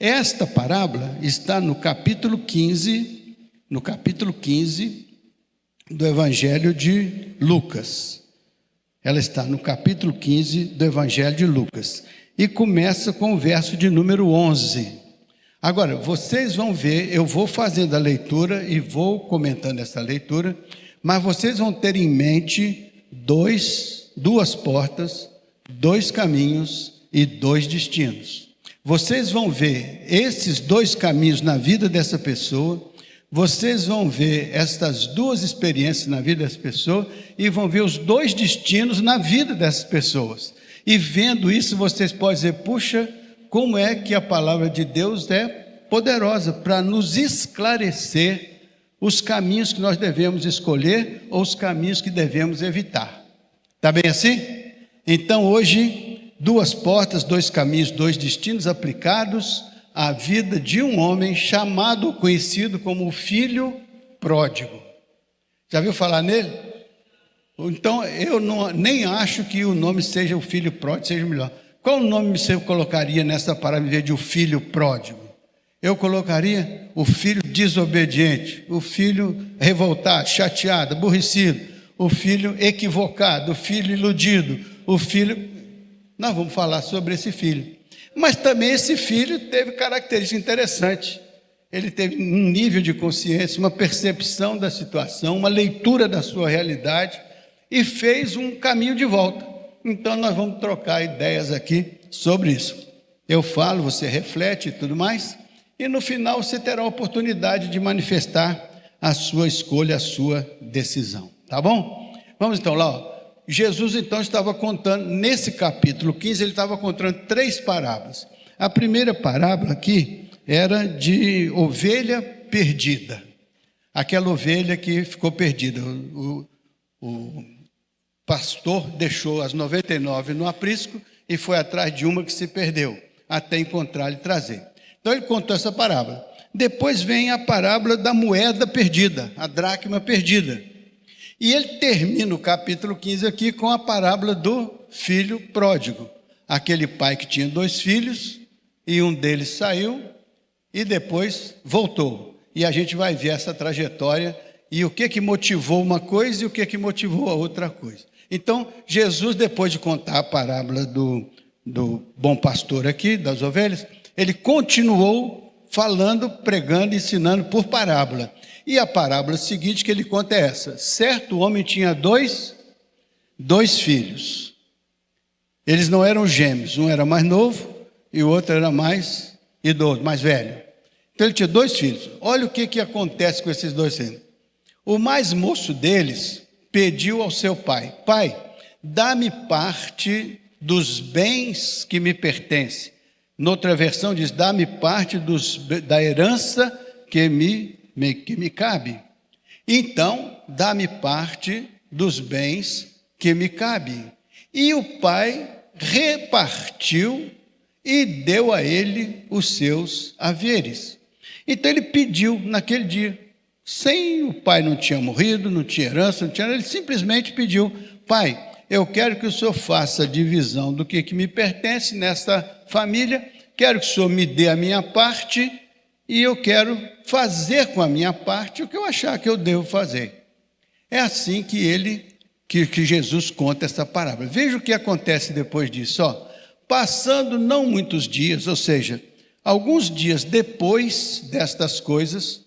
Esta parábola está no capítulo 15, do Evangelho de Lucas. Ela está no capítulo 15 do Evangelho de Lucas. E começa com o verso de número 11. Agora, vocês vão ver, eu vou fazendo a leitura e vou comentando essa leitura, mas vocês vão ter em mente duas portas, 2 caminhos e 2 destinos. Vocês vão ver esses 2 caminhos na vida dessa pessoa, vocês vão ver estas 2 experiências na vida dessa pessoa e vão ver os 2 destinos na vida dessas pessoas. E vendo isso, vocês podem dizer, puxa, como é que a palavra de Deus é poderosa para nos esclarecer os caminhos que nós devemos escolher ou os caminhos que devemos evitar. Está bem assim? Então hoje, 2 portas, 2 caminhos, 2 destinos aplicados à vida de um homem chamado, conhecido como o filho pródigo. Já viu falar nele? Então eu nem acho que o nome seja o filho pródigo, seja melhor. Qual nome você colocaria nessa parábola em vez de o filho pródigo? Eu colocaria o filho desobediente, o filho revoltado, chateado, aborrecido, o filho equivocado, o filho iludido, o filho... Nós vamos falar sobre esse filho. Mas também esse filho teve características interessantes. Ele teve um nível de consciência, uma percepção da situação, uma leitura da sua realidade e fez um caminho de volta. Então nós vamos trocar ideias aqui sobre isso. Eu falo, você reflete e tudo mais, e no final você terá a oportunidade de manifestar a sua escolha, a sua decisão. Tá bom? Vamos então lá, ó. Jesus então estava contando, nesse capítulo 15, ele estava contando 3 parábolas. A primeira parábola aqui era de ovelha perdida. Aquela ovelha que ficou perdida. O pastor deixou as 99 no aprisco e foi atrás de uma que se perdeu, até encontrar e trazer. Então ele contou essa parábola. Depois vem a parábola da moeda perdida, a dracma perdida. E ele termina o capítulo 15 aqui com a parábola do filho pródigo. Aquele pai que tinha 2 filhos e um deles saiu e depois voltou. E a gente vai ver essa trajetória e o que motivou uma coisa e o que motivou a outra coisa. Então, Jesus, depois de contar a parábola do bom pastor aqui, das ovelhas, ele continuou falando, pregando, ensinando por parábola. E a parábola seguinte que ele conta é essa. Certo homem tinha dois filhos. Eles não eram gêmeos, um era mais novo e o outro era mais idoso, mais velho. Então ele tinha 2 filhos. Olha o que acontece com esses 2 filhos. O mais moço deles pediu ao seu pai: pai, dá-me parte dos bens que me pertencem. Noutra versão diz, dá-me parte da herança que me cabe. Então, dá-me parte dos bens que me cabem. E o pai repartiu e deu a ele os seus haveres. Então ele pediu naquele dia, sem o pai não tinha morrido, não tinha herança, não tinha nada, ele simplesmente pediu: pai, eu quero que o senhor faça a divisão do que me pertence nessa família, quero que o senhor me dê a minha parte e eu quero fazer com a minha parte o que eu achar que eu devo fazer. É assim que Jesus conta essa parábola. Veja o que acontece depois disso. Ó. Passando não muitos dias, ou seja, alguns dias depois destas coisas,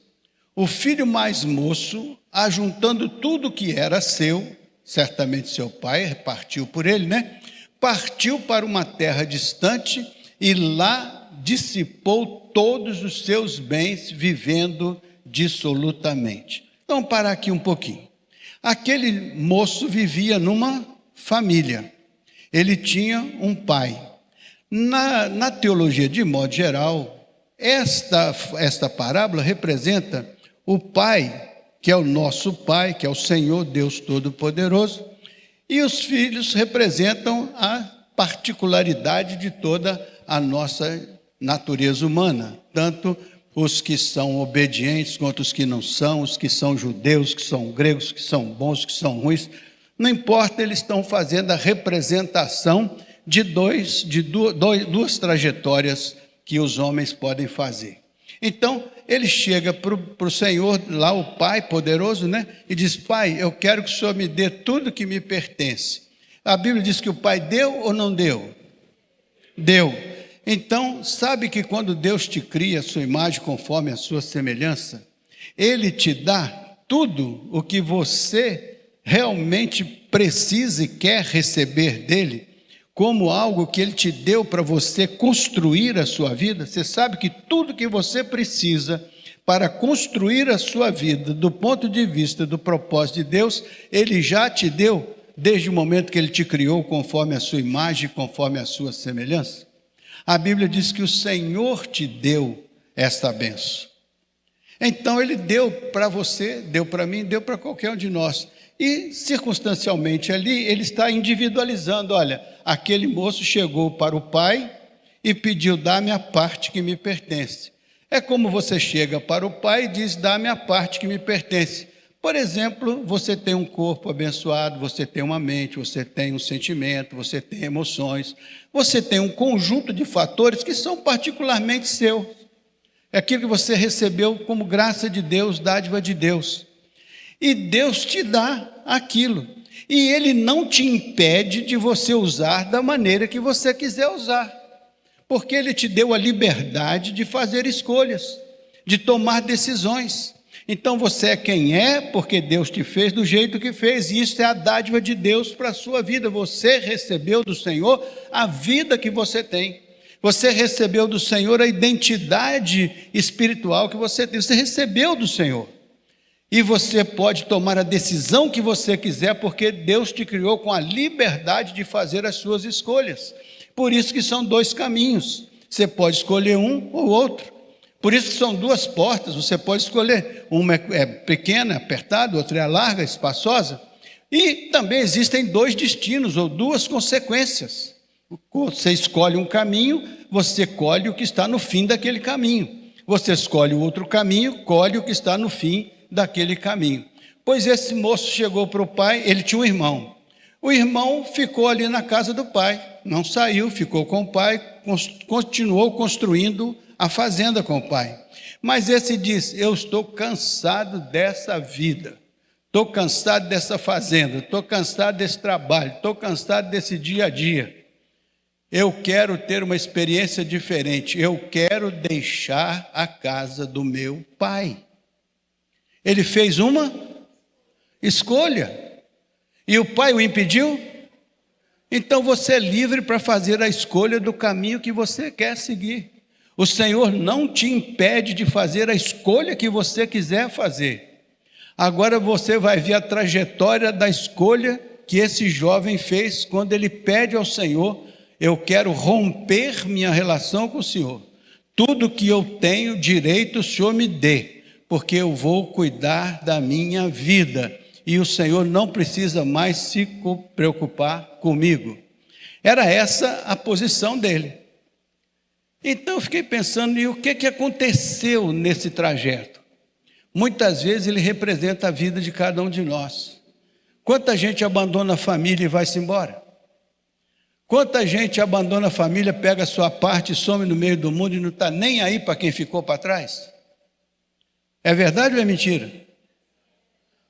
o filho mais moço, ajuntando tudo que era seu, certamente seu pai repartiu por ele, né? Partiu para uma terra distante e lá dissipou todos os seus bens, vivendo dissolutamente. Então, parar aqui um pouquinho. Aquele moço vivia numa família. Ele tinha um pai. Na teologia, de modo geral, esta parábola representa o pai, que é o nosso pai, que é o Senhor Deus Todo-Poderoso, e os filhos representam a particularidade de toda a nossa natureza humana, tanto os que são obedientes quanto os que não são, os que são judeus, que são gregos, que são bons, que são ruins, não importa, eles estão fazendo a representação de duas trajetórias que os homens podem fazer. Então, ele chega para o Senhor, lá o Pai poderoso, né? E diz: Pai, eu quero que o Senhor me dê tudo que me pertence. A Bíblia diz que o Pai deu ou não deu? Deu. Então, sabe que quando Deus te cria a sua imagem conforme a sua semelhança, Ele te dá tudo o que você realmente precisa e quer receber dEle, como algo que Ele te deu para você construir a sua vida. Você sabe que tudo que você precisa para construir a sua vida, do ponto de vista do propósito de Deus, Ele já te deu, desde o momento que Ele te criou conforme a sua imagem, conforme a sua semelhança. A Bíblia diz que o Senhor te deu esta bênção. Então Ele deu para você, deu para mim, deu para qualquer um de nós. E circunstancialmente ali, Ele está individualizando. Olha, aquele moço chegou para o pai e pediu: dá-me a parte que me pertence. É como você chega para o pai e diz: dá-me a parte que me pertence. Por exemplo, você tem um corpo abençoado, você tem uma mente, você tem um sentimento, você tem emoções, você tem um conjunto de fatores que são particularmente seus. É aquilo que você recebeu como graça de Deus, dádiva de Deus. E Deus te dá aquilo. E Ele não te impede de você usar da maneira que você quiser usar. Porque Ele te deu a liberdade de fazer escolhas, de tomar decisões. Então você é quem é, porque Deus te fez do jeito que fez, e isso é a dádiva de Deus para a sua vida. Você recebeu do Senhor a vida que você tem. Você recebeu do Senhor a identidade espiritual que você tem. Você recebeu do Senhor. E você pode tomar a decisão que você quiser, porque Deus te criou com a liberdade de fazer as suas escolhas. Por isso que são dois caminhos. Você pode escolher um ou outro. Por isso que são duas portas, você pode escolher. Uma é pequena, apertada, outra é larga, espaçosa. E também existem dois destinos ou duas consequências. Você escolhe um caminho, você colhe o que está no fim daquele caminho. Você escolhe o outro caminho, colhe o que está no fim daquele caminho. Pois esse moço chegou para o pai, ele tinha um irmão. O irmão ficou ali na casa do pai, não saiu, ficou com o pai, continuou construindo a fazenda com o pai. Mas esse disse: eu estou cansado dessa vida, estou cansado dessa fazenda, estou cansado desse trabalho, estou cansado desse dia a dia. Eu quero ter uma experiência diferente, eu quero deixar a casa do meu pai. Ele fez uma escolha, e o pai o impediu? Então você é livre para fazer a escolha do caminho que você quer seguir. O Senhor não te impede de fazer a escolha que você quiser fazer. Agora você vai ver a trajetória da escolha que esse jovem fez quando ele pede ao Senhor: eu quero romper minha relação com o Senhor. Tudo que eu tenho direito o Senhor me dê, porque eu vou cuidar da minha vida. E o Senhor não precisa mais se preocupar comigo. Era essa a posição dele. Então eu fiquei pensando, e o que aconteceu nesse trajeto? Muitas vezes ele representa a vida de cada um de nós. Quanta gente abandona a família e vai-se embora? Quanta gente abandona a família, pega a sua parte e some no meio do mundo e não está nem aí para quem ficou para trás? É verdade ou é mentira?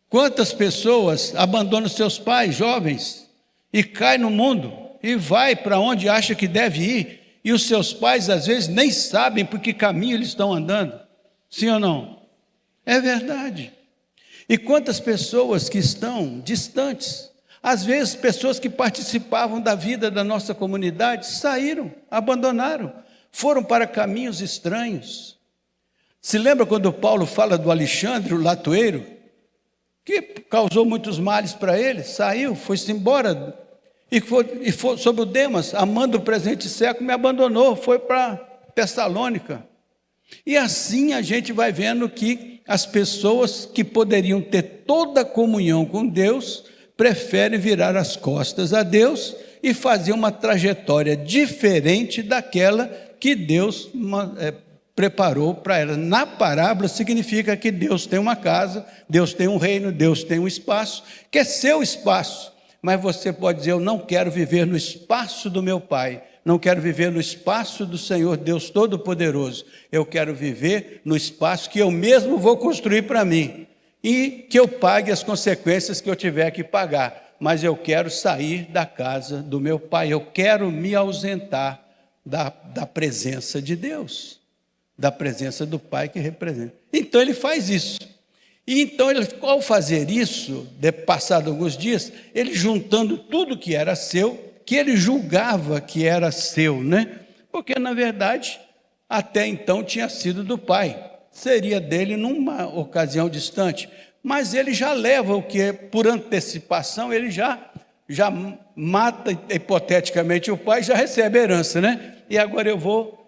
Quantas pessoas abandonam seus pais, jovens, e caem no mundo, e vai para onde acha que deve ir, e os seus pais às vezes nem sabem por que caminho eles estão andando? Sim ou não? É verdade. E quantas pessoas que estão distantes, às vezes pessoas que participavam da vida da nossa comunidade, saíram, abandonaram, foram para caminhos estranhos. Se lembra quando Paulo fala do Alexandre, o latoeiro, que causou muitos males para ele? Saiu, foi-se embora, e foi sobre o Demas, amando o presente século, me abandonou, foi para Tessalônica. E assim a gente vai vendo que as pessoas que poderiam ter toda a comunhão com Deus, preferem virar as costas a Deus e fazer uma trajetória diferente daquela que Deus preparou para ela. Na parábola significa que Deus tem uma casa, Deus tem um reino, Deus tem um espaço, que é seu espaço. Mas você pode dizer: eu não quero viver no espaço do meu pai, não quero viver no espaço do Senhor Deus Todo-Poderoso. Eu quero viver no espaço que eu mesmo vou construir para mim e que eu pague as consequências que eu tiver que pagar. Mas eu quero sair da casa do meu pai, eu quero me ausentar da presença de Deus, da presença do pai que representa. Então ele faz isso. E então, ao fazer isso, passado alguns dias, ele juntando tudo que era seu, que ele julgava que era seu, né? Porque, na verdade, até então tinha sido do pai, seria dele numa ocasião distante, mas ele já leva o que, por antecipação, ele já mata hipoteticamente o pai, já recebe a herança, né? E agora eu vou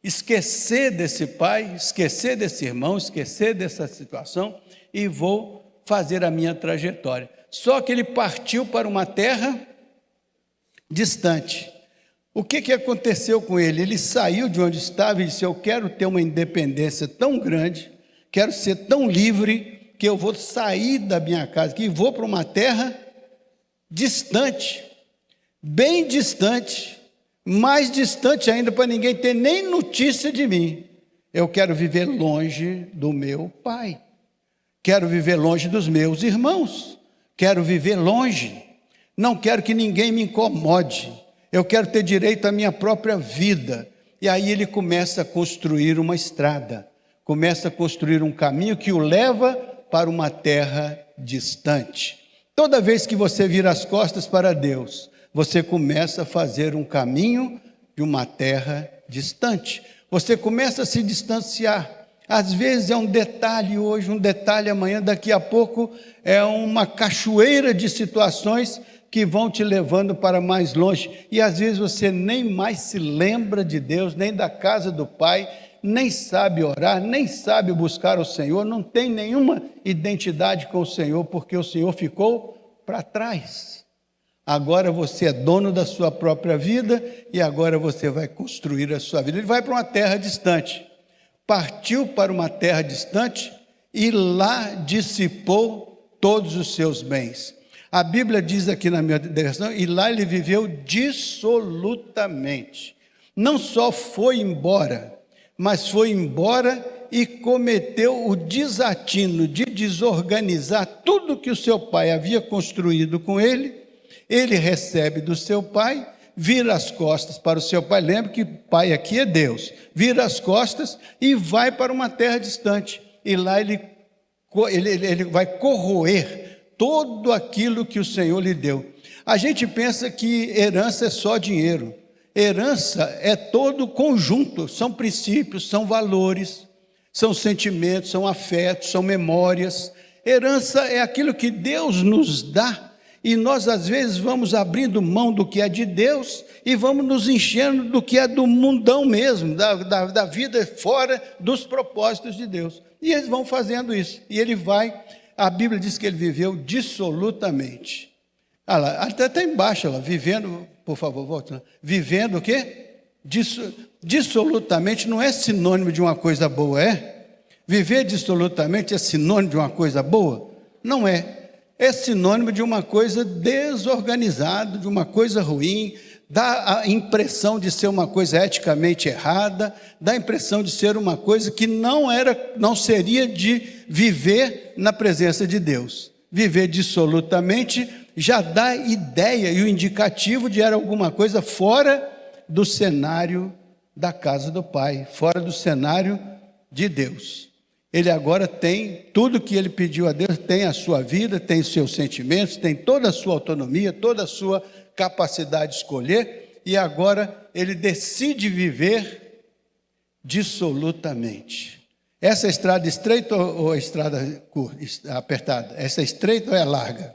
esquecer desse pai, esquecer desse irmão, esquecer dessa situação e vou fazer a minha trajetória. Só que ele partiu para uma terra distante. O que aconteceu com ele? Ele saiu de onde estava e disse: eu quero ter uma independência tão grande, quero ser tão livre, que eu vou sair da minha casa, que vou para uma terra distante, bem distante, mais distante ainda, para ninguém ter nem notícia de mim. Eu quero viver longe do meu pai, quero viver longe dos meus irmãos, quero viver longe, não quero que ninguém me incomode, eu quero ter direito à minha própria vida. E aí ele começa a construir uma estrada, começa a construir um caminho que o leva para uma terra distante. Toda vez que você vira as costas para Deus, você começa a fazer um caminho de uma terra distante. Você começa a se distanciar. Às vezes é um detalhe hoje, um detalhe amanhã, daqui a pouco é uma cachoeira de situações que vão te levando para mais longe. E às vezes você nem mais se lembra de Deus, nem da casa do Pai, nem sabe orar, nem sabe buscar o Senhor, não tem nenhuma identidade com o Senhor, porque o Senhor ficou para trás. Agora você é dono da sua própria vida e agora você vai construir a sua vida. Ele vai para uma terra distante, partiu para uma terra distante e lá dissipou todos os seus bens. A Bíblia diz aqui na minha versão, e lá ele viveu dissolutamente. Não só foi embora, mas foi embora e cometeu o desatino de desorganizar tudo que o seu pai havia construído com ele. Ele recebe do seu pai, vira as costas para o seu pai. Lembre que pai aqui é Deus. Vira as costas e vai para uma terra distante. E lá ele vai corroer tudo aquilo que o Senhor lhe deu. A gente pensa que herança é só dinheiro. Herança é todo conjunto, são princípios, são valores, são sentimentos, são afetos, são memórias. Herança é aquilo que Deus nos dá e nós às vezes vamos abrindo mão do que é de Deus e vamos nos enchendo do que é do mundão mesmo, da vida fora dos propósitos de Deus. E eles vão fazendo isso, e ele vai, a Bíblia diz que ele viveu dissolutamente. Ah lá, até embaixo, lá, vivendo, por favor, volte lá. Vivendo o quê? Dissolutamente não é sinônimo de uma coisa boa, é? Viver dissolutamente é sinônimo de uma coisa boa? Não é. É sinônimo de uma coisa desorganizada, de uma coisa ruim, dá a impressão de ser uma coisa eticamente errada, dá a impressão de ser uma coisa que não seria de viver na presença de Deus. Viver dissolutamente já dá ideia e o indicativo de era alguma coisa fora do cenário da casa do Pai, fora do cenário de Deus. Ele agora tem tudo que ele pediu a Deus, tem a sua vida, tem os seus sentimentos, tem toda a sua autonomia, toda a sua capacidade de escolher, e agora ele decide viver dissolutamente. Essa estrada estreita ou a estrada apertada? Essa é estreita ou é larga?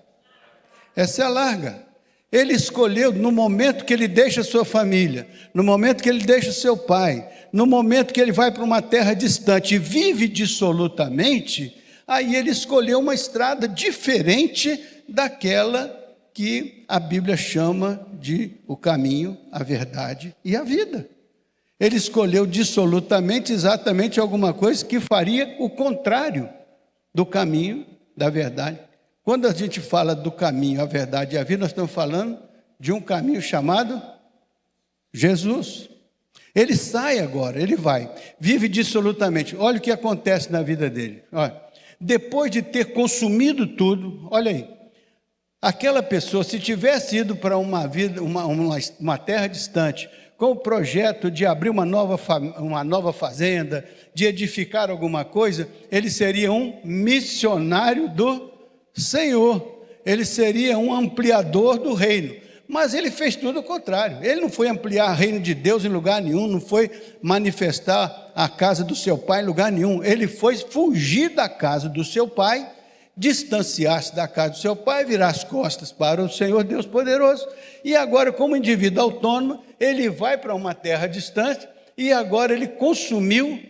Essa é larga. Ele escolheu no momento que ele deixa a sua família, no momento que ele deixa o seu pai, no momento que ele vai para uma terra distante e vive dissolutamente, aí ele escolheu uma estrada diferente daquela que a Bíblia chama de o caminho, a verdade e a vida. Ele escolheu dissolutamente exatamente alguma coisa que faria o contrário do caminho, da verdade. Quando a gente fala do caminho, a verdade e a vida, nós estamos falando de um caminho chamado Jesus. Ele sai agora, ele vai, vive dissolutamente. Olha o que acontece na vida dele. Olha, depois de ter consumido tudo, olha aí, aquela pessoa, se tivesse ido para uma terra distante, com o projeto de abrir uma nova fazenda, de edificar alguma coisa, ele seria um missionário do Senhor, ele seria um ampliador do reino. Mas ele fez tudo o contrário. Ele não foi ampliar o reino de Deus em lugar nenhum, não foi manifestar a casa do seu pai em lugar nenhum. Ele foi fugir da casa do seu pai, distanciar-se da casa do seu pai, virar as costas para o Senhor Deus poderoso. E agora, como indivíduo autônomo, ele vai para uma terra distante e agora ele consumiu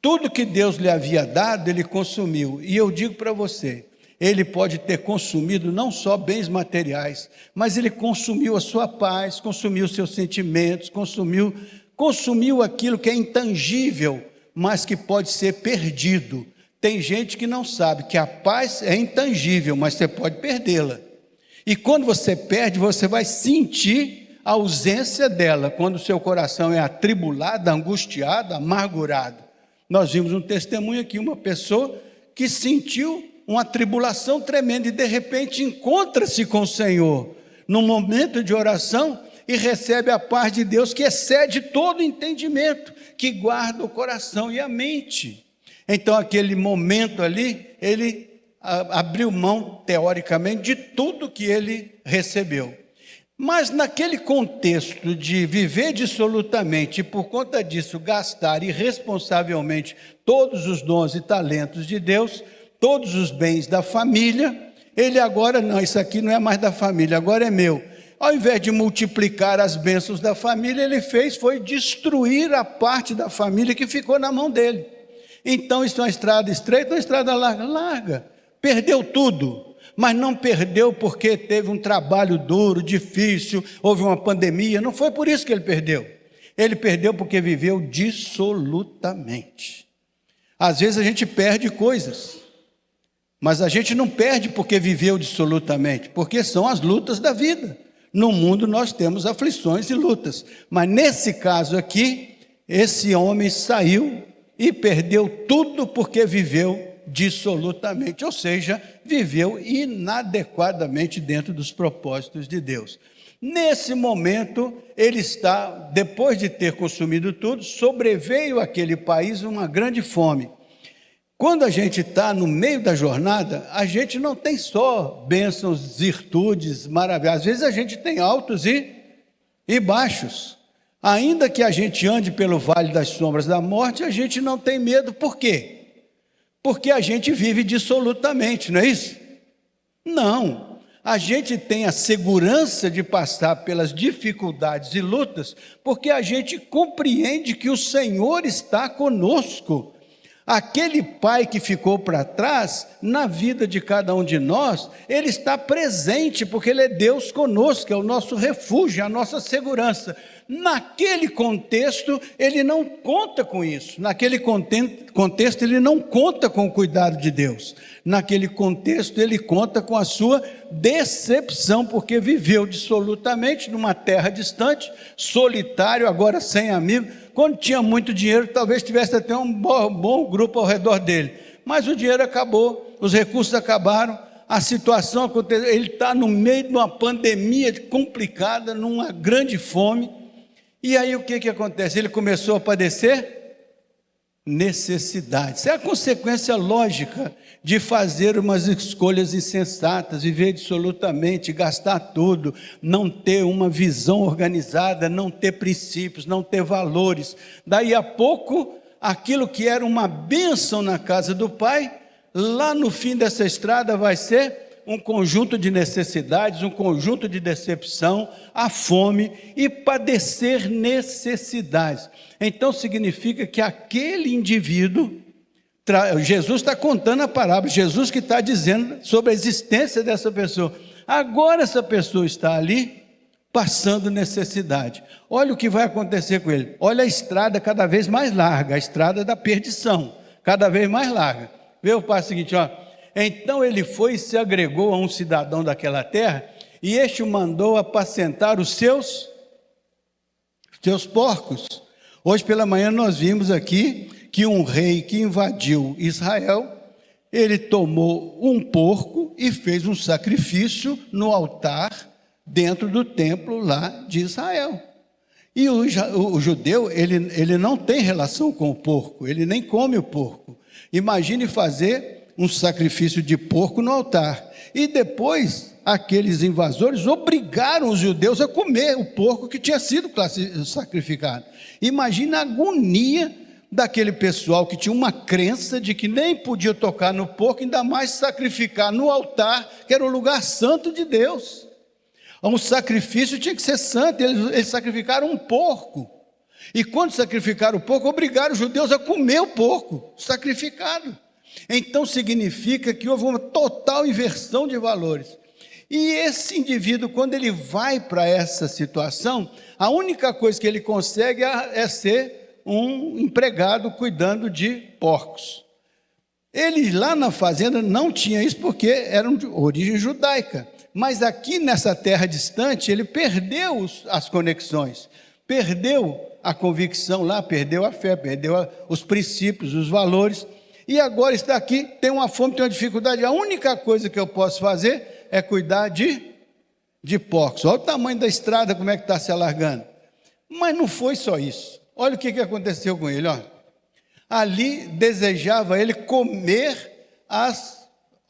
tudo que Deus lhe havia dado, ele consumiu. E eu digo para você, ele pode ter consumido não só bens materiais, mas ele consumiu a sua paz, consumiu os seus sentimentos, consumiu aquilo que é intangível, mas que pode ser perdido. Tem gente que não sabe que a paz é intangível, mas você pode perdê-la. E quando você perde, você vai sentir a ausência dela, quando o seu coração é atribulado, angustiado, amargurado. Nós vimos um testemunho aqui, uma pessoa que sentiu uma tribulação tremenda e de repente encontra-se com o Senhor num momento de oração e recebe a paz de Deus que excede todo entendimento, que guarda o coração e a mente. Então aquele momento ali, ele abriu mão teoricamente de tudo que ele recebeu. Mas naquele contexto de viver dissolutamente e por conta disso gastar irresponsavelmente todos os dons e talentos de Deus, todos os bens da família, ele agora, não, isso aqui não é mais da família, agora é meu. Ao invés de multiplicar as bênçãos da família, ele foi destruir a parte da família que ficou na mão dele. Então isso é uma estrada estreita, uma estrada larga, larga. Perdeu tudo, mas não perdeu porque teve um trabalho duro, difícil, houve uma pandemia, não foi por isso que ele perdeu. Ele perdeu porque viveu dissolutamente. Às vezes a gente perde coisas, mas a gente não perde porque viveu dissolutamente, porque são as lutas da vida. No mundo nós temos aflições e lutas, mas nesse caso aqui, esse homem saiu e perdeu tudo porque viveu dissolutamente, ou seja, viveu inadequadamente dentro dos propósitos de Deus. Nesse momento, ele está, depois de ter consumido tudo, sobreveio àquele país uma grande fome. Quando a gente está no meio da jornada, a gente não tem só bênçãos, virtudes, maravilhas. Às vezes a gente tem altos e baixos. Ainda que a gente ande pelo vale das sombras da morte, a gente não tem medo. Por quê? Porque a gente vive dissolutamente, não é isso? Não. A gente tem a segurança de passar pelas dificuldades e lutas, porque a gente compreende que o Senhor está conosco. Aquele pai que ficou para trás, na vida de cada um de nós, ele está presente, porque ele é Deus conosco, é o nosso refúgio, a nossa segurança. Naquele contexto, ele não conta com isso. Naquele contexto, ele não conta com o cuidado de Deus. Naquele contexto, ele conta com a sua decepção, porque viveu dissolutamente numa terra distante, solitário, agora sem amigo. Quando tinha muito dinheiro, talvez tivesse até um bom grupo ao redor dele. Mas o dinheiro acabou, os recursos acabaram, a situação aconteceu. Ele está no meio de uma pandemia complicada, numa grande fome. E aí o que acontece? Ele começou a padecer necessidade. Isso é a consequência lógica de fazer umas escolhas insensatas, viver dissolutamente, gastar tudo, não ter uma visão organizada, não ter princípios, não ter valores. Daí a pouco, aquilo que era uma bênção na casa do pai, lá no fim dessa estrada vai ser um conjunto de necessidades, um conjunto de decepção, a fome e padecer necessidades. Então significa que aquele indivíduo, Jesus está contando a parábola, Jesus que está dizendo sobre a existência dessa pessoa. Agora essa pessoa está ali passando necessidade. Olha o que vai acontecer com ele. Olha a estrada cada vez mais larga, a estrada da perdição, cada vez mais larga. Vê o passo seguinte, ó. Então ele foi e se agregou a um cidadão daquela terra, e este o mandou apacentar os seus seus porcos. Hoje pela manhã nós vimos aqui que um rei que invadiu Israel, ele tomou um porco e fez um sacrifício no altar dentro do templo lá de Israel. E o judeu, ele não tem relação com o porco, ele nem come o porco. Imagine fazer um sacrifício de porco no altar. E depois, aqueles invasores obrigaram os judeus a comer o porco que tinha sido sacrificado. Imagine a agonia daquele pessoal que tinha uma crença de que nem podia tocar no porco, ainda mais sacrificar no altar, que era o lugar santo de Deus. Um sacrifício tinha que ser santo, eles sacrificaram um porco. E quando sacrificaram o porco, obrigaram os judeus a comer o porco sacrificado. Então significa que houve uma total inversão de valores. E esse indivíduo, quando ele vai para essa situação, a única coisa que ele consegue é ser um empregado cuidando de porcos. Ele lá na fazenda não tinha isso porque era de origem judaica. Mas aqui nessa terra distante, ele perdeu as conexões, perdeu a convicção lá, perdeu a fé, perdeu os princípios, os valores. E agora está aqui, tem uma fome, tem uma dificuldade. A única coisa que eu posso fazer é cuidar de porcos. Olha o tamanho da estrada, como é que está se alargando. Mas não foi só isso. Olha o que aconteceu com ele. Ó. Ali desejava ele comer as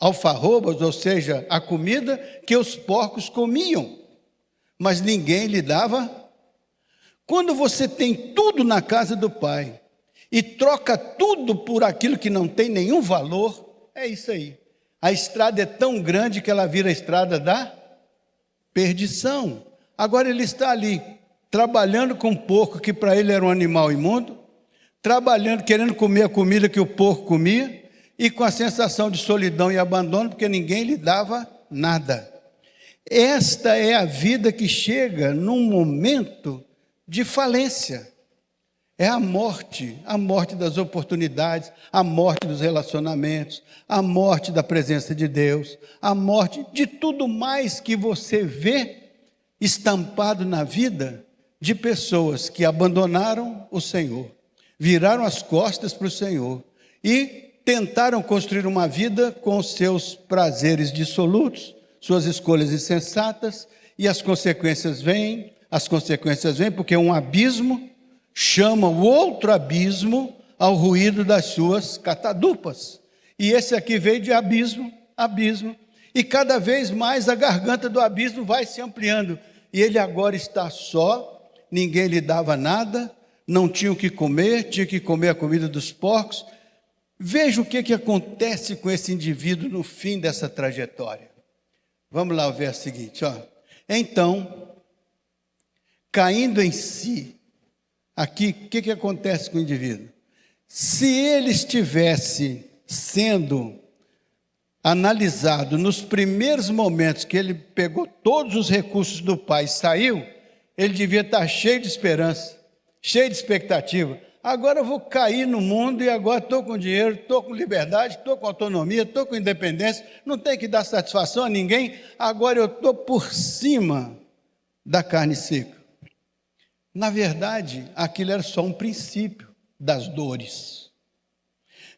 alfarrobas, ou seja, a comida que os porcos comiam. Mas ninguém lhe dava. Quando você tem tudo na casa do Pai e troca tudo por aquilo que não tem nenhum valor, é isso aí. A estrada é tão grande que ela vira a estrada da perdição. Agora ele está ali, trabalhando com um porco que para ele era um animal imundo, trabalhando, querendo comer a comida que o porco comia, e com a sensação de solidão e abandono, porque ninguém lhe dava nada. Esta é a vida que chega num momento de falência. É a morte das oportunidades, a morte dos relacionamentos, a morte da presença de Deus, a morte de tudo mais que você vê estampado na vida de pessoas que abandonaram o Senhor, viraram as costas para o Senhor e tentaram construir uma vida com seus prazeres dissolutos, suas escolhas insensatas, e as consequências vêm porque um abismo chama o outro abismo ao ruído das suas catadupas. E esse aqui veio de abismo, e cada vez mais a garganta do abismo vai se ampliando. E ele agora está só, ninguém lhe dava nada, não tinha o que comer, tinha que comer a comida dos porcos. Veja o que acontece com esse indivíduo no fim dessa trajetória. Vamos lá, o verso seguinte. Ó. Então, caindo em si, aqui, o que acontece com o indivíduo? Se ele estivesse sendo analisado nos primeiros momentos que ele pegou todos os recursos do pai e saiu, ele devia estar cheio de esperança, cheio de expectativa. Agora eu vou cair no mundo e agora estou com dinheiro, estou com liberdade, estou com autonomia, estou com independência, não tenho que dar satisfação a ninguém, agora eu estou por cima da carne seca. Na verdade, aquilo era só um princípio das dores.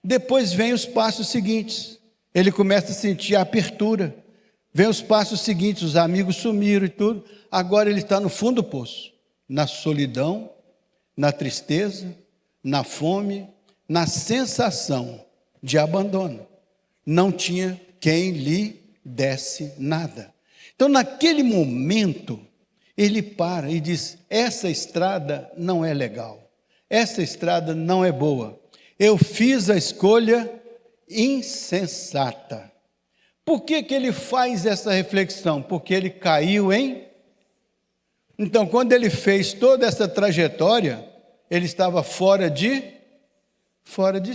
Depois vem os passos seguintes, ele começa a sentir a apertura, vem os passos seguintes, os amigos sumiram e tudo, agora ele está no fundo do poço, na solidão, na tristeza, na fome, na sensação de abandono. Não tinha quem lhe desse nada. Então, naquele momento, ele para e diz: essa estrada não é legal, essa estrada não é boa, eu fiz a escolha insensata. Por que ele faz essa reflexão? Porque ele caiu em... Então, quando ele fez toda essa trajetória, ele estava fora de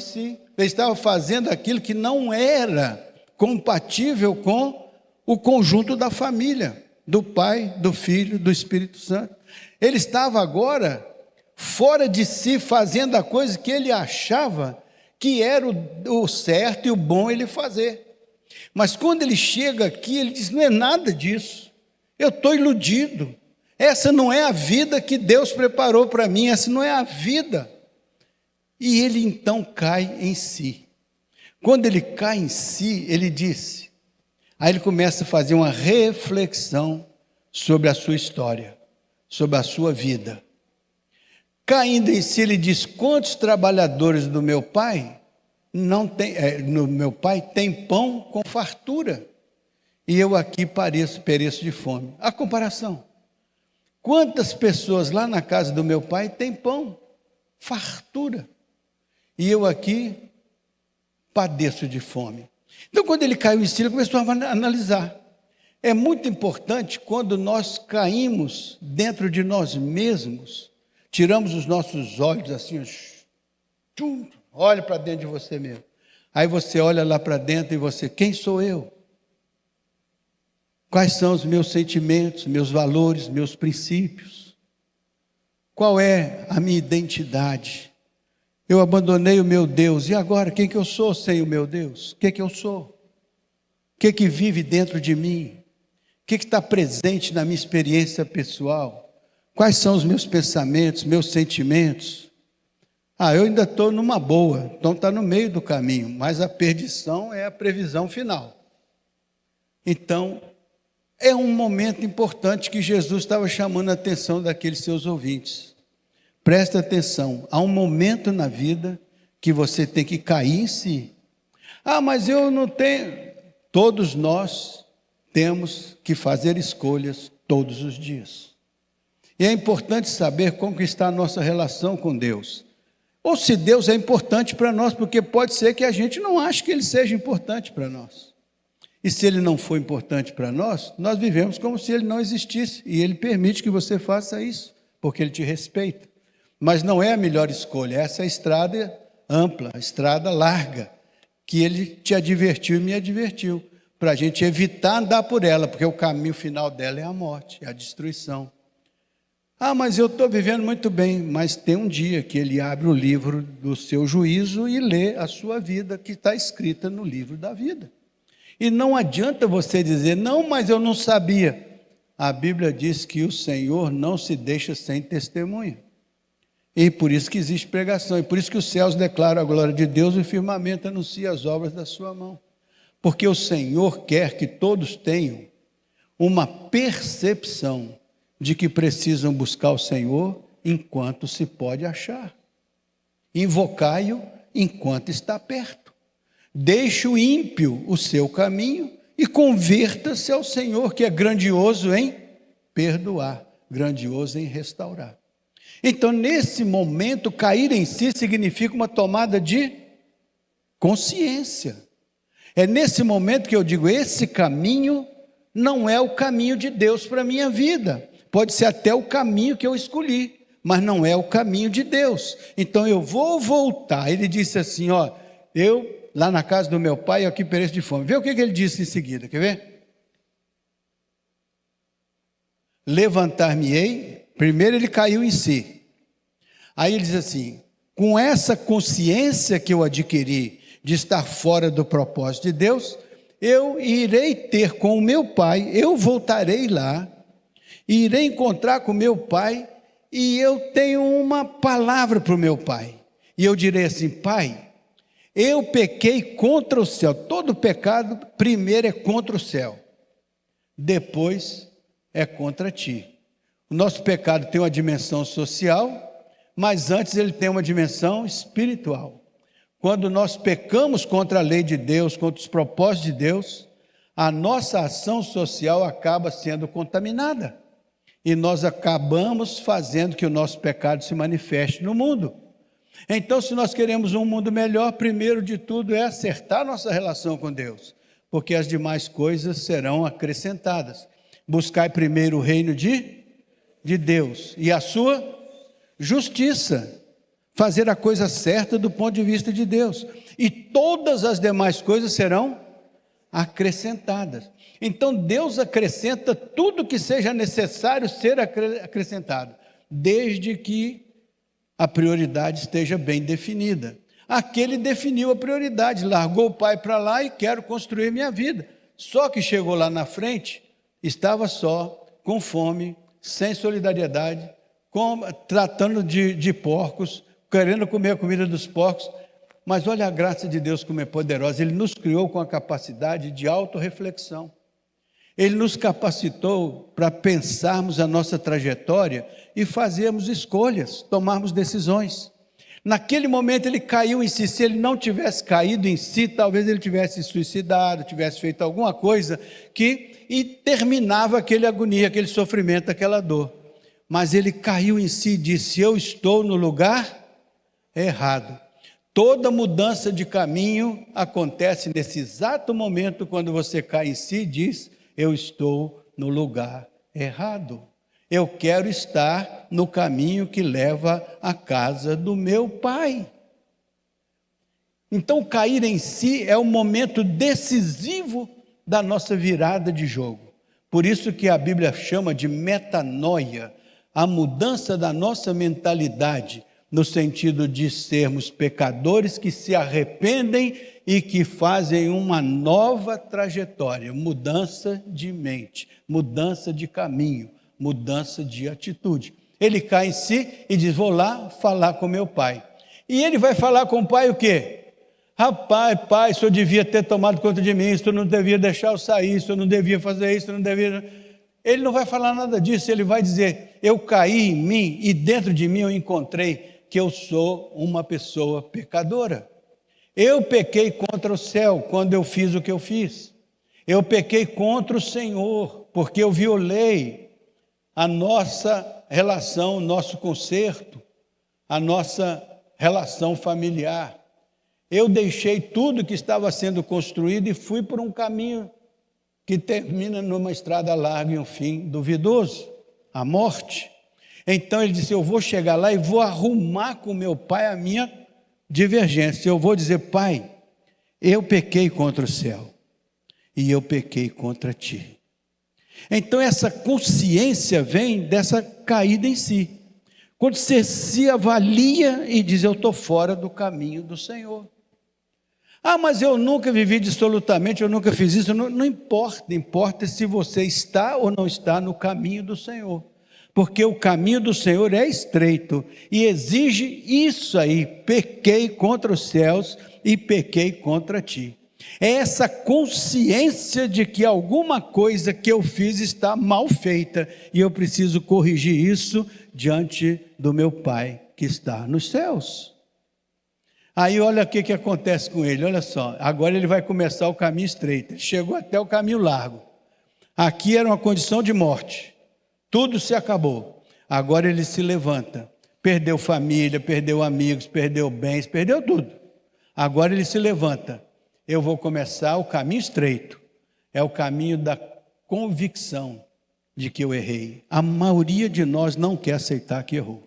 si. Ele estava fazendo aquilo que não era compatível com o conjunto da família, do Pai, do Filho, do Espírito Santo. Ele estava agora fora de si, fazendo a coisa que ele achava que era o certo e o bom ele fazer. Mas quando ele chega aqui, ele diz: não é nada disso, eu estou iludido, Essa não é a vida que Deus preparou para mim, essa não é a vida. E ele então cai em si. Quando ele cai em si, ele disse, aí ele começa a fazer uma reflexão sobre a sua história, sobre a sua vida. Caindo em si, ele diz, quantos trabalhadores do meu pai não tem, no meu pai tem pão com fartura, e eu aqui pereço de fome. A comparação. Quantas pessoas lá na casa do meu pai têm pão, fartura, e eu aqui padeço de fome. Então, quando ele caiu em si, ele começou a analisar. É muito importante quando nós caímos dentro de nós mesmos, tiramos os nossos olhos assim, olha para dentro de você mesmo. Aí você olha lá para dentro e você, quem sou eu? Quais são os meus sentimentos, meus valores, meus princípios? Qual é a minha identidade? Eu abandonei o meu Deus, e agora quem que eu sou sem o meu Deus? O que eu sou? O que vive dentro de mim? O que está presente na minha experiência pessoal? Quais são os meus pensamentos, meus sentimentos? Eu ainda estou numa boa, então está no meio do caminho, mas a perdição é a previsão final. Então, é um momento importante que Jesus estava chamando a atenção daqueles seus ouvintes. Presta atenção, há um momento na vida que você tem que cair em si. Mas eu não tenho. Todos nós temos que fazer escolhas todos os dias. E é importante saber como está a nossa relação com Deus. Ou se Deus é importante para nós, porque pode ser que a gente não ache que Ele seja importante para nós. E se Ele não for importante para nós, nós vivemos como se Ele não existisse. E Ele permite que você faça isso, porque Ele te respeita. Mas não é a melhor escolha, essa é a estrada ampla, a estrada larga, que Ele te advertiu e me advertiu, para a gente evitar andar por ela, porque o caminho final dela é a morte, é a destruição. Mas eu estou vivendo muito bem, mas tem um dia que Ele abre o livro do seu juízo e lê a sua vida, que está escrita no livro da vida. E não adianta você dizer, não, mas eu não sabia. A Bíblia diz que o Senhor não se deixa sem testemunha. E por isso que existe pregação, e por isso que os céus declaram a glória de Deus e o firmamento anuncia as obras da sua mão. Porque o Senhor quer que todos tenham uma percepção de que precisam buscar o Senhor enquanto se pode achar. Invocai-o enquanto está perto. Deixe o ímpio o seu caminho e converta-se ao Senhor, que é grandioso em perdoar, grandioso em restaurar. Então, nesse momento, cair em si significa uma tomada de consciência. É nesse momento que eu digo, esse caminho não é o caminho de Deus para a minha vida. Pode ser até o caminho que eu escolhi, mas não é o caminho de Deus. Então, eu vou voltar. Ele disse assim, eu lá na casa do meu pai, eu aqui pereço de fome. Vê o que ele disse em seguida, quer ver? Levantar-me-ei. Primeiro ele caiu em si. Aí ele diz assim, com essa consciência que eu adquiri de estar fora do propósito de Deus, eu irei ter com o meu pai, eu voltarei lá, e irei encontrar com o meu pai, e eu tenho uma palavra para o meu pai. E eu direi assim, pai, eu pequei contra o céu. Todo pecado, primeiro é contra o céu, depois é contra ti. O nosso pecado tem uma dimensão social, mas antes ele tem uma dimensão espiritual. Quando nós pecamos contra a lei de Deus, contra os propósitos de Deus, a nossa ação social acaba sendo contaminada. E nós acabamos fazendo que o nosso pecado se manifeste no mundo. Então, se nós queremos um mundo melhor, primeiro de tudo é acertar nossa relação com Deus, porque as demais coisas serão acrescentadas. Buscai primeiro o reino de Deus e a sua justiça, fazer a coisa certa do ponto de vista de Deus, e todas as demais coisas serão acrescentadas. Então Deus acrescenta tudo que seja necessário ser acrescentado, desde que a prioridade esteja bem definida. Aquele definiu a prioridade, largou o pai para lá e quero construir minha vida. Só que chegou lá na frente, estava só, com fome, sem solidariedade, tratando de porcos, querendo comer a comida dos porcos. Mas olha a graça de Deus como é poderosa. Ele nos criou com a capacidade de autorreflexão. Ele nos capacitou para pensarmos a nossa trajetória e fazermos escolhas, tomarmos decisões. Naquele momento ele caiu em si. Se ele não tivesse caído em si, talvez ele tivesse suicidado, tivesse feito alguma coisa e terminava aquele agonia, aquele sofrimento, aquela dor. Mas ele caiu em si e disse: eu estou no lugar errado. Toda mudança de caminho acontece nesse exato momento quando você cai em si e diz: eu estou no lugar errado. Eu quero estar no caminho que leva à casa do meu Pai. Então, cair em si é o momento decisivo da nossa virada de jogo. Por isso que a Bíblia chama de metanoia, a mudança da nossa mentalidade, no sentido de sermos pecadores que se arrependem e que fazem uma nova trajetória, mudança de mente, mudança de caminho, mudança de atitude. Ele cai em si e diz: vou lá falar com meu pai. E ele vai falar com o pai o quê? Rapaz, pai, o senhor devia ter tomado conta de mim, o senhor não devia deixar eu sair, o senhor não devia fazer isso, o senhor não devia... Ele não vai falar nada disso, ele vai dizer: eu caí em mim e dentro de mim eu encontrei que eu sou uma pessoa pecadora. Eu pequei contra o céu quando eu fiz o que eu fiz. Eu pequei contra o Senhor, porque eu violei a nossa relação, o nosso conserto, a nossa relação familiar. Eu deixei tudo que estava sendo construído e fui por um caminho que termina numa estrada larga e um fim duvidoso, a morte. Então ele disse: eu vou chegar lá e vou arrumar com meu pai a minha divergência. Eu vou dizer: pai, eu pequei contra o céu e eu pequei contra ti. Então essa consciência vem dessa caída em si. Quando você se avalia e diz: eu estou fora do caminho do Senhor. Ah, mas eu nunca vivi dissolutamente, eu nunca fiz isso. Não importa, importa se você está ou não está no caminho do Senhor. Porque o caminho do Senhor é estreito e exige isso aí: pequei contra os céus e pequei contra ti. É essa consciência de que alguma coisa que eu fiz está mal feita e eu preciso corrigir isso diante do meu Pai que está nos céus. Aí olha o que acontece com ele, olha só, agora ele vai começar o caminho estreito. Ele chegou até o caminho largo. Aqui era uma condição de morte. Tudo se acabou. Agora ele se levanta. Perdeu família, perdeu amigos, perdeu bens, perdeu tudo. Agora ele se levanta. Eu vou começar o caminho estreito. É o caminho da convicção de que eu errei. A maioria de nós não quer aceitar que errou.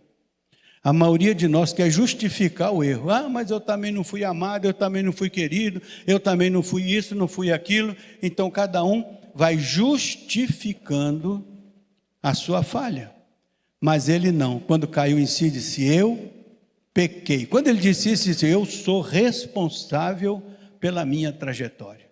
A maioria de nós quer justificar o erro. Ah, mas eu também não fui amado, eu também não fui querido, eu também não fui isso, não fui aquilo. Então cada um vai justificando a sua falha. Mas ele não. Quando caiu em si, disse: eu pequei. Quando ele disse isso, disse: eu sou responsável pela minha trajetória.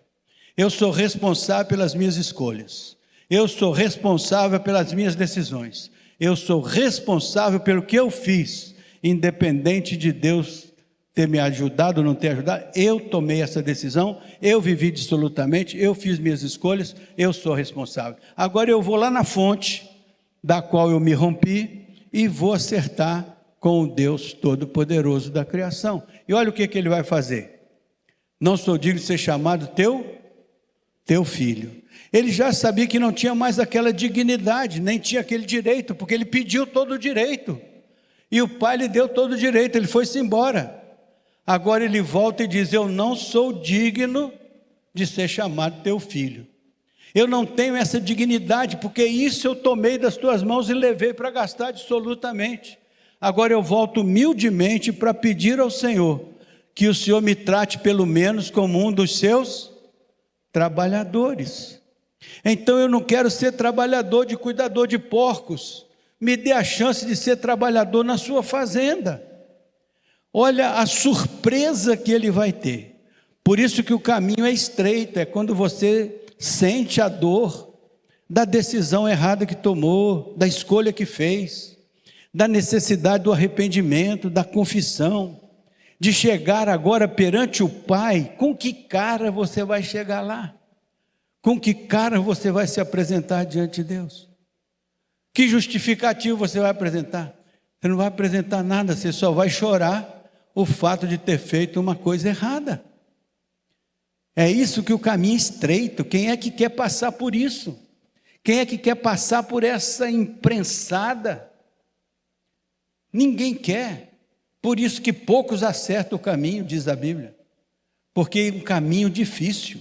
Eu sou responsável pelas minhas escolhas. Eu sou responsável pelas minhas decisões. Eu sou responsável pelo que eu fiz, independente de Deus ter me ajudado ou não ter ajudado. Eu tomei essa decisão, eu vivi dissolutamente, eu fiz minhas escolhas, eu sou responsável. Agora eu vou lá na fonte da qual eu me rompi e vou acertar com o Deus Todo-Poderoso da criação. E olha o que ele vai fazer: não sou digno de ser chamado teu filho. Ele já sabia que não tinha mais aquela dignidade, nem tinha aquele direito, porque ele pediu todo o direito. E o pai lhe deu todo o direito, ele foi-se embora. Agora ele volta e diz: eu não sou digno de ser chamado teu filho. Eu não tenho essa dignidade, porque isso eu tomei das tuas mãos e levei para gastar absolutamente. Agora eu volto humildemente para pedir ao Senhor que o Senhor me trate pelo menos como um dos seus trabalhadores. Então eu não quero ser trabalhador de cuidador de porcos. Me dê a chance de ser trabalhador na sua fazenda. Olha a surpresa que ele vai ter. Por isso que o caminho é estreito, é quando você sente a dor, da decisão errada que tomou, da escolha que fez, da necessidade do arrependimento, da confissão, de chegar agora perante o Pai. Com que cara você vai chegar lá? Com que cara você vai se apresentar diante de Deus? Que justificativo você vai apresentar? Você não vai apresentar nada, você só vai chorar o fato de ter feito uma coisa errada. É isso que o caminho estreito. Quem é que quer passar por isso? Quem é que quer passar por essa imprensada? Ninguém quer. Por isso que poucos acertam o caminho, diz a Bíblia. Porque é um caminho difícil,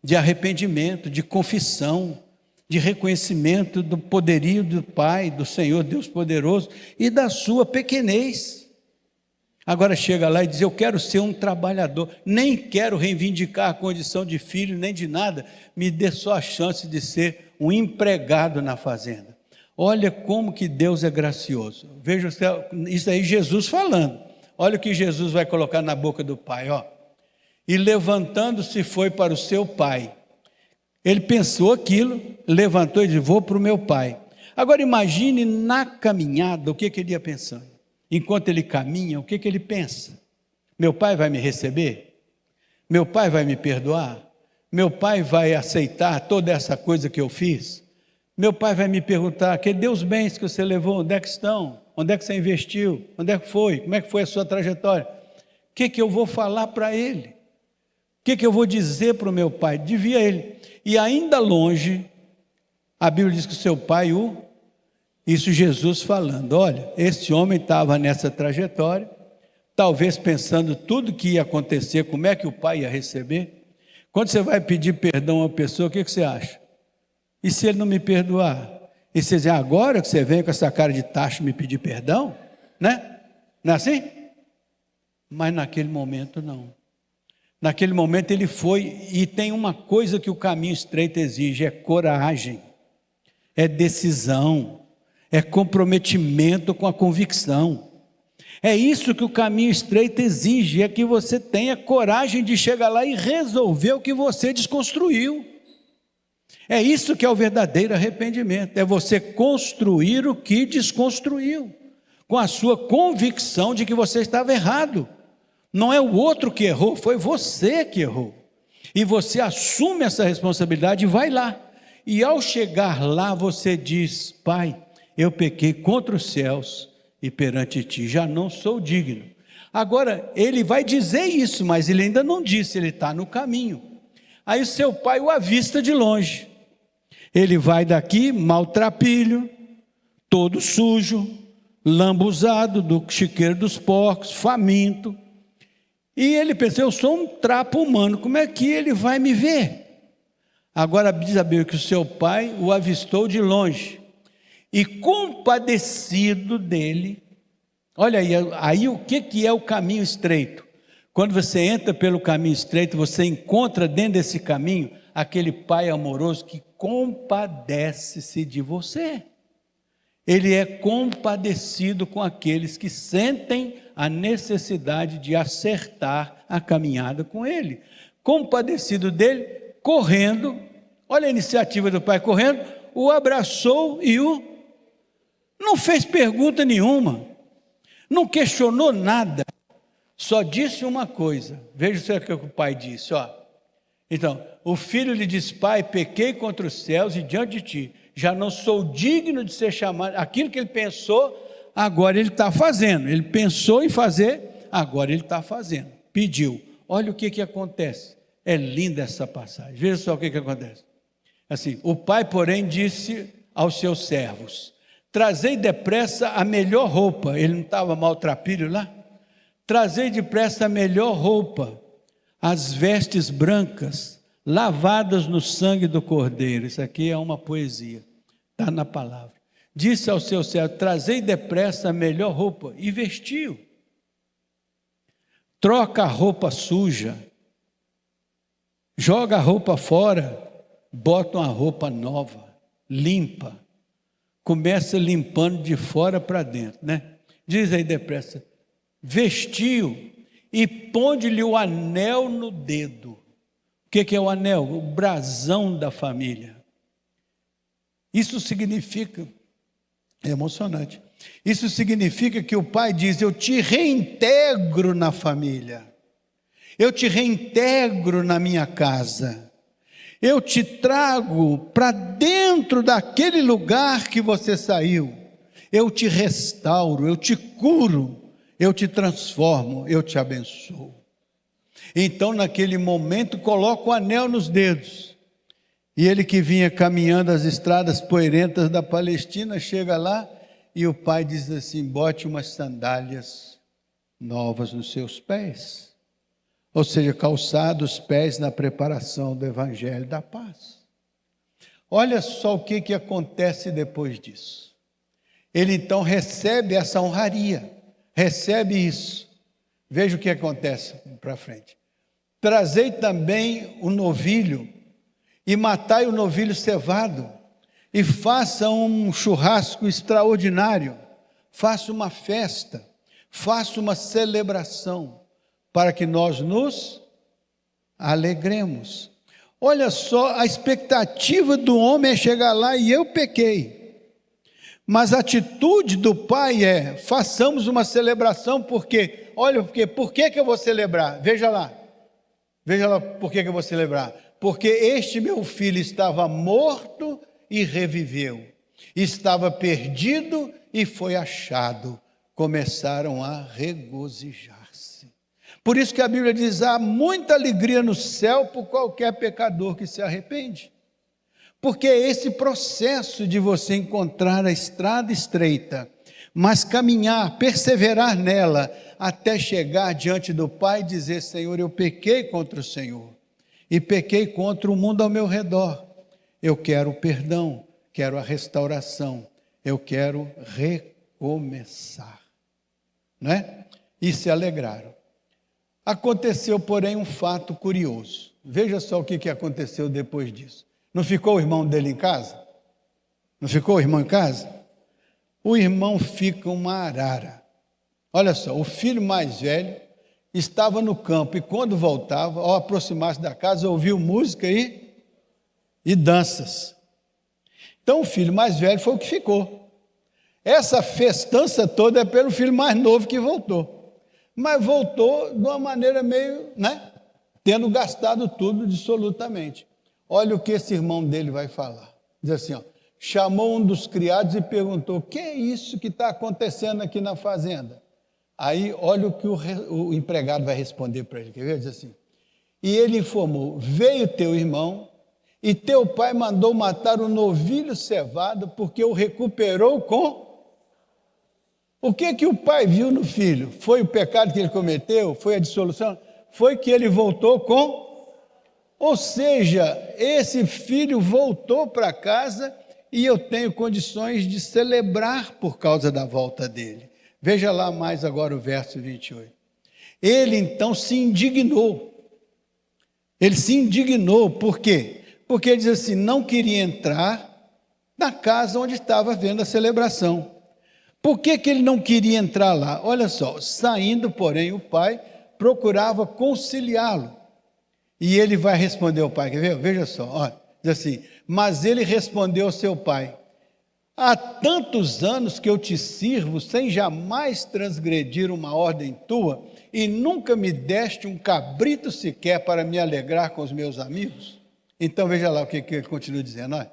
de arrependimento, de confissão, de reconhecimento do poderio do Pai, do Senhor Deus poderoso e da sua pequenez. Agora chega lá e diz: eu quero ser um trabalhador, nem quero reivindicar a condição de filho, nem de nada, me dê só a chance de ser um empregado na fazenda. Olha como que Deus é gracioso. Veja isso aí, Jesus falando. Olha o que Jesus vai colocar na boca do Pai, ó. E levantando-se foi para o seu pai. Ele pensou aquilo, levantou e disse: vou para o meu pai. Agora imagine na caminhada o que ele ia pensando. Enquanto ele caminha, o que ele pensa? Meu pai vai me receber? Meu pai vai me perdoar? Meu pai vai aceitar toda essa coisa que eu fiz? Meu pai vai me perguntar: cadê os bens que você levou? Onde é que estão? Onde é que você investiu? Onde é que foi? Como é que foi a sua trajetória? O que eu vou falar para ele? O que eu vou dizer para o meu pai? Devia ele. E ainda longe, a Bíblia diz que o seu pai isso Jesus falando: olha, esse homem estava nessa trajetória, talvez pensando tudo que ia acontecer, como é que o pai ia receber. Quando você vai pedir perdão a uma pessoa, o que você acha? E se ele não me perdoar? E você diz: agora que você vem com essa cara de tacho me pedir perdão? Né? Não é assim? Mas naquele momento não. Naquele momento ele foi, e tem uma coisa que o caminho estreito exige: é coragem, é decisão, é comprometimento com a convicção. É isso que o caminho estreito exige, é que você tenha coragem de chegar lá e resolver o que você desconstruiu. É isso que é o verdadeiro arrependimento, é você construir o que desconstruiu, com a sua convicção de que você estava errado. Não é o outro que errou, foi você que errou. E você assume essa responsabilidade e vai lá. E ao chegar lá você diz: Pai, eu pequei contra os céus e perante ti, já não sou digno. Agora, ele vai dizer isso, mas ele ainda não disse, ele está no caminho. Aí o seu pai o avista de longe. Ele vai daqui, maltrapilho, todo sujo, lambuzado do chiqueiro dos porcos, faminto. E ele pensa: eu sou um trapo humano, como é que ele vai me ver? Agora diz a Bíblia que o seu pai o avistou de longe. E compadecido dele, olha aí o que é o caminho estreito? Quando você entra pelo caminho estreito, você encontra dentro desse caminho aquele pai amoroso que compadece-se de você. Ele é compadecido com aqueles que sentem a necessidade de acertar a caminhada com ele. Compadecido dele, correndo, olha a iniciativa do pai, correndo, o abraçou e não fez pergunta nenhuma, não questionou nada, só disse uma coisa. Veja o que o pai disse, ó. Então, o filho lhe diz: pai, pequei contra os céus e diante de ti, já não sou digno de ser chamado. Aquilo que ele pensou, agora ele está fazendo. Ele pensou em fazer, agora ele está fazendo. Pediu. Olha o que acontece. É linda essa passagem. Veja só o que acontece. Assim, o pai, porém, disse aos seus servos: trazei depressa a melhor roupa. Ele não estava maltrapilho lá? Trazei depressa a melhor roupa, as vestes brancas, lavadas no sangue do cordeiro. Isso aqui é uma poesia, está na palavra. Disse ao seu servo: trazei depressa a melhor roupa, e vestiu. Troca a roupa suja, joga a roupa fora, bota uma roupa nova, limpa. Começa limpando de fora para dentro, né? Diz aí depressa: vestiu e ponde-lhe o anel no dedo. O que é o anel? O brasão da família. Isso significa, é emocionante, isso significa que o pai diz: eu te reintegro na família, eu te reintegro na minha casa, eu te trago para dentro daquele lugar que você saiu, eu te restauro, eu te curo, eu te transformo, eu te abençoo. Então, naquele momento, coloca o anel nos dedos. E ele que vinha caminhando as estradas poeirentas da Palestina, chega lá e o pai diz assim: bote umas sandálias novas nos seus pés. Ou seja, calçado os pés na preparação do Evangelho da Paz. Olha só o que acontece depois disso. Ele então recebe essa honraria, recebe isso. Veja o que acontece para frente. Trazei também o novilho, e matai o novilho cevado, e faça um churrasco extraordinário, faça uma festa, faça uma celebração, para que nós nos alegremos. Olha só, a expectativa do homem é chegar lá e eu pequei. Mas a atitude do pai é: façamos uma celebração, porque, olha, por que eu vou celebrar? Veja lá por que eu vou celebrar. Porque este meu filho estava morto e reviveu, estava perdido e foi achado. Começaram a regozijar-se. Por isso que a Bíblia diz: há muita alegria no céu por qualquer pecador que se arrepende. Porque é esse processo de você encontrar a estrada estreita, mas caminhar, perseverar nela, até chegar diante do Pai e dizer: Senhor, eu pequei contra o Senhor, e pequei contra o mundo ao meu redor. Eu quero o perdão, quero a restauração, eu quero recomeçar. Não é? E se alegraram. Aconteceu, porém, um fato curioso. Veja só o que aconteceu depois disso. Não ficou o irmão dele em casa? Não ficou o irmão em casa? O irmão fica uma arara. Olha só, o filho mais velho estava no campo e quando voltava, ao aproximar-se da casa, ouviu música e danças. Então o filho mais velho foi o que ficou. Essa festança toda é pelo filho mais novo que voltou. Mas voltou de uma maneira meio, tendo gastado tudo absolutamente. Olha o que esse irmão dele vai falar. Diz assim, chamou um dos criados e perguntou: o que é isso que está acontecendo aqui na fazenda? Aí, olha o que o empregado vai responder para ele. Quer ver? Diz assim: e ele informou: veio teu irmão, e teu pai mandou matar o novilho cevado, porque o recuperou com... O que o pai viu no filho? Foi o pecado que ele cometeu? Foi a dissolução? Foi que ele voltou com... Ou seja, esse filho voltou para casa e eu tenho condições de celebrar por causa da volta dele. Veja lá mais agora o verso 28. Ele então se indignou. Ele se indignou, por quê? Porque ele diz assim: não queria entrar na casa onde estava havendo a celebração. Por que ele não queria entrar lá? Olha só, saindo, porém, o pai procurava conciliá-lo. E ele vai responder ao pai, quer ver? Veja só, diz assim: mas ele respondeu ao seu pai: há tantos anos que eu te sirvo sem jamais transgredir uma ordem tua, e nunca me deste um cabrito sequer para me alegrar com os meus amigos. Então veja lá o que ele continua dizendo.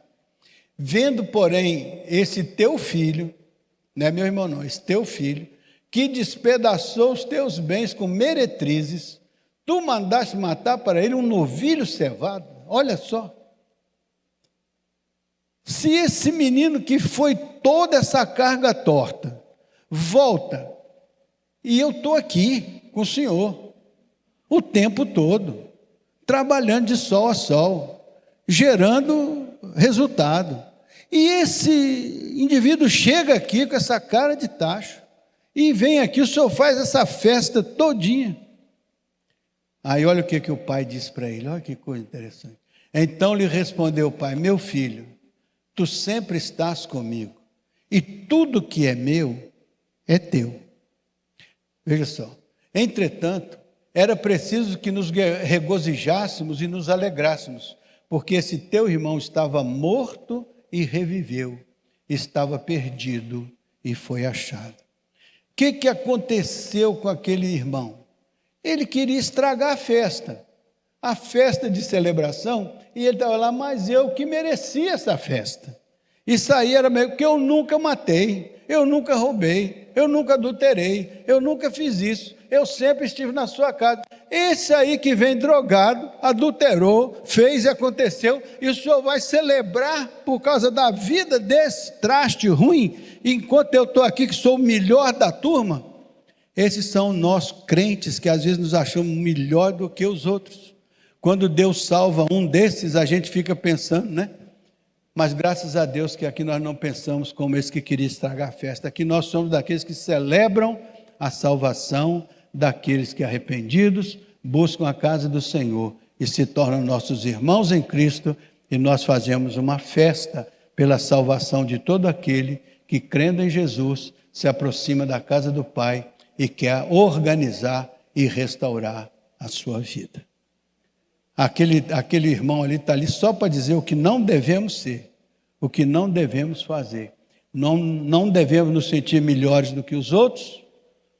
Vendo, porém, esse teu filho, não é meu irmão não, esse teu filho, que despedaçou os teus bens com meretrizes, tu mandaste matar para ele um novilho cevado. Olha só. Se esse menino que foi toda essa carga torta, volta, e eu estou aqui com o Senhor, o tempo todo, trabalhando de sol a sol, gerando resultado, e esse indivíduo chega aqui com essa cara de tacho, e vem aqui, o senhor faz essa festa todinha. Aí olha o que o pai disse para ele, olha que coisa interessante. Então lhe respondeu o pai: meu filho, tu sempre estás comigo, e tudo que é meu é teu. Veja só, entretanto, era preciso que nos regozijássemos e nos alegrássemos, porque esse teu irmão estava morto e reviveu. Estava perdido e foi achado. O que aconteceu com aquele irmão? Ele queria estragar a festa de celebração, e ele estava lá, mas eu que merecia essa festa. Isso aí era meio que eu nunca matei, eu nunca roubei, eu nunca adulterei, eu nunca fiz isso, eu sempre estive na sua casa. Esse aí que vem drogado, adulterou, fez e aconteceu, e o senhor vai celebrar por causa da vida desse traste ruim, enquanto eu estou aqui que sou o melhor da turma? Esses são nós crentes que às vezes nos achamos melhor do que os outros. Quando Deus salva um desses, a gente fica pensando, né? Mas graças a Deus que aqui nós não pensamos como esse que queria estragar a festa. Aqui nós somos daqueles que celebram a salvação daqueles que arrependidos buscam a casa do Senhor e se tornam nossos irmãos em Cristo, e nós fazemos uma festa pela salvação de todo aquele que, crendo em Jesus, se aproxima da casa do Pai e quer organizar e restaurar a sua vida. Aquele irmão ali está ali só para dizer o que não devemos ser, o que não devemos fazer. Não devemos nos sentir melhores do que os outros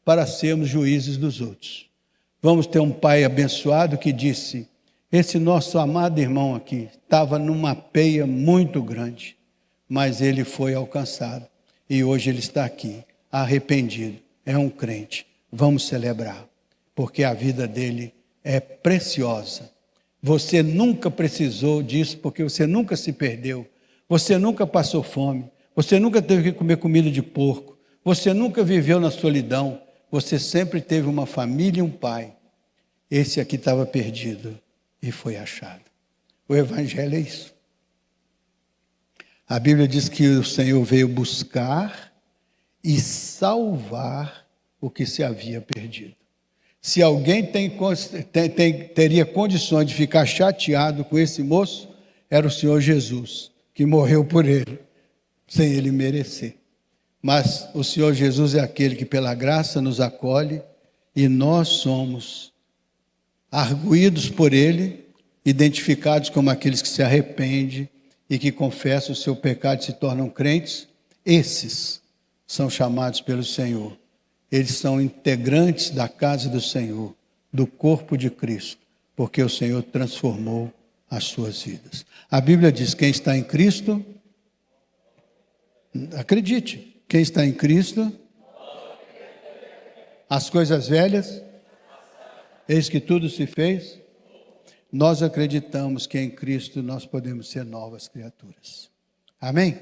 para sermos juízes dos outros. Vamos ter um pai abençoado que disse: esse nosso amado irmão aqui estava numa peia muito grande, mas ele foi alcançado e hoje ele está aqui, arrependido, é um crente. Vamos celebrar, porque a vida dele é preciosa. Você nunca precisou disso, porque você nunca se perdeu, você nunca passou fome, você nunca teve que comer comida de porco, você nunca viveu na solidão, você sempre teve uma família e um pai. Esse aqui estava perdido e foi achado. O Evangelho é isso. A Bíblia diz que o Senhor veio buscar e salvar o que se havia perdido. Se alguém teria condições de ficar chateado com esse moço, era o Senhor Jesus, que morreu por ele, sem ele merecer. Mas o Senhor Jesus é aquele que pela graça nos acolhe, e nós somos arguídos por ele, identificados como aqueles que se arrependem e que confessam o seu pecado e se tornam crentes. Esses são chamados pelo Senhor. Eles são integrantes da casa do Senhor, do corpo de Cristo, porque o Senhor transformou as suas vidas. A Bíblia diz: quem está em Cristo, acredite, quem está em Cristo, as coisas velhas, eis que tudo se fez. Nós acreditamos que em Cristo nós podemos ser novas criaturas. Amém?